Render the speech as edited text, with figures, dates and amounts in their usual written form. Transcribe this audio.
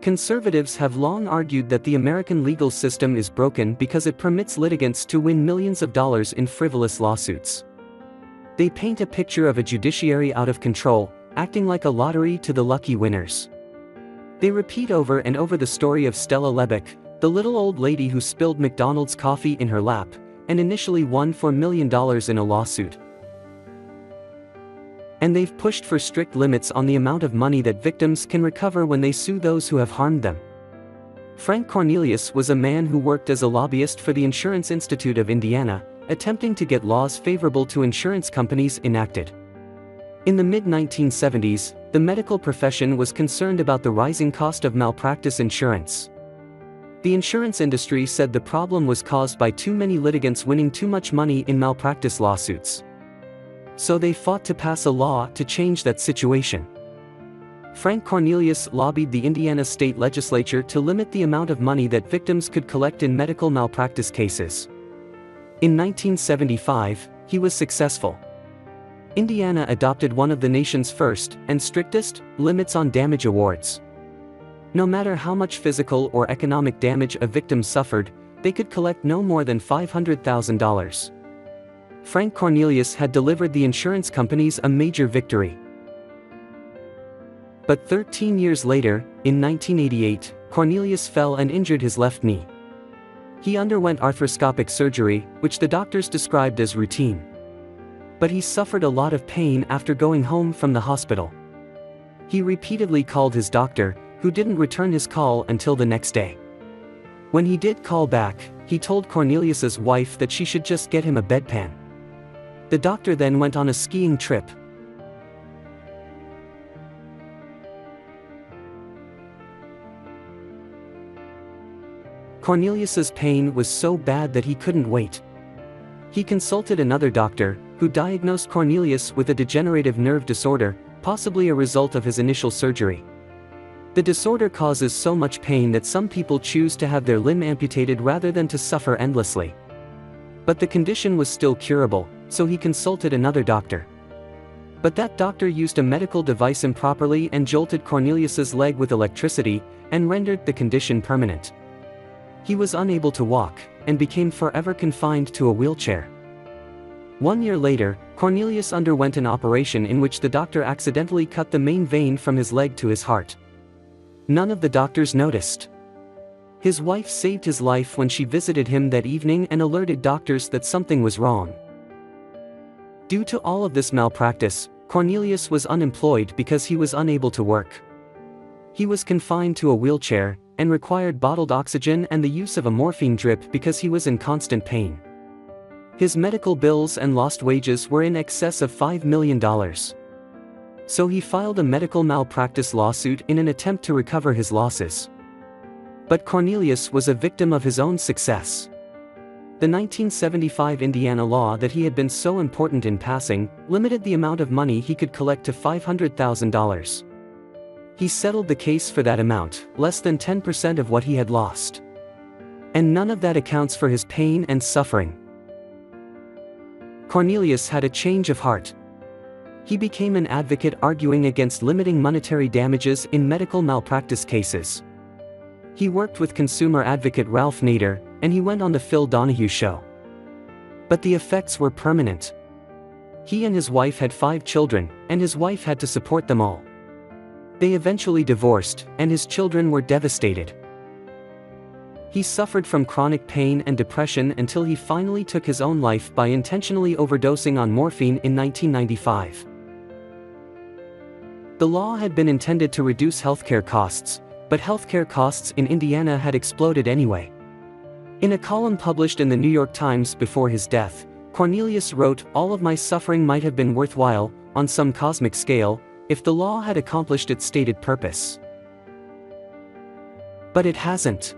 Conservatives have long argued that the American legal system is broken because it permits litigants to win millions of dollars in frivolous lawsuits. They paint a picture of a judiciary out of control, acting like a lottery to the lucky winners. They repeat over and over the story of Stella Lebeck, the little old lady who spilled McDonald's coffee in her lap, and initially won $4 million in a lawsuit. And they've pushed for strict limits on the amount of money that victims can recover when they sue those who have harmed them. Frank Cornelius was a man who worked as a lobbyist for the Insurance Institute of Indiana, attempting to get laws favorable to insurance companies enacted. In the mid-1970s, the medical profession was concerned about the rising cost of malpractice insurance. The insurance industry said the problem was caused by too many litigants winning too much money in malpractice lawsuits. So they fought to pass a law to change that situation. Frank Cornelius lobbied the Indiana state legislature to limit the amount of money that victims could collect in medical malpractice cases. In 1975, he was successful. Indiana adopted one of the nation's first, and strictest, limits on damage awards. No matter how much physical or economic damage a victim suffered, they could collect no more than $500,000. Frank Cornelius had delivered the insurance companies a major victory. But 13 years later, in 1988, Cornelius fell and injured his left knee. He underwent arthroscopic surgery, which the doctors described as routine. But he suffered a lot of pain after going home from the hospital. He repeatedly called his doctor, who didn't return his call until the next day. When he did call back, he told Cornelius's wife that she should just get him a bedpan. The doctor then went on a skiing trip. Cornelius's pain was so bad that he couldn't wait. He consulted another doctor, who diagnosed Cornelius with a degenerative nerve disorder, possibly a result of his initial surgery. The disorder causes so much pain that some people choose to have their limb amputated rather than to suffer endlessly. But the condition was still curable, so he consulted another doctor. But that doctor used a medical device improperly and jolted Cornelius's leg with electricity, and rendered the condition permanent. He was unable to walk, and became forever confined to a wheelchair. 1 year later, Cornelius underwent an operation in which the doctor accidentally cut the main vein from his leg to his heart. None of the doctors noticed. His wife saved his life when she visited him that evening and alerted doctors that something was wrong. Due to all of this malpractice, Cornelius was unemployed because he was unable to work. He was confined to a wheelchair, and required bottled oxygen and the use of a morphine drip because he was in constant pain. His medical bills and lost wages were in excess of $5 million. So he filed a medical malpractice lawsuit in an attempt to recover his losses. But Cornelius was a victim of his own success. The 1975 Indiana law that he had been so important in passing, limited the amount of money he could collect to $500,000. He settled the case for that amount, less than 10% of what he had lost. And none of that accounts for his pain and suffering. Cornelius had a change of heart. He became an advocate arguing against limiting monetary damages in medical malpractice cases. He worked with consumer advocate Ralph Nader, and he went on the Phil Donahue Show. But the effects were permanent. He and his wife had 5 children, and his wife had to support them all. They eventually divorced, and his children were devastated. He suffered from chronic pain and depression until he finally took his own life by intentionally overdosing on morphine in 1995. The law had been intended to reduce healthcare costs, but healthcare costs in Indiana had exploded anyway. In a column published in the New York Times before his death, Cornelius wrote, "All of my suffering might have been worthwhile, on some cosmic scale, if the law had accomplished its stated purpose. But it hasn't."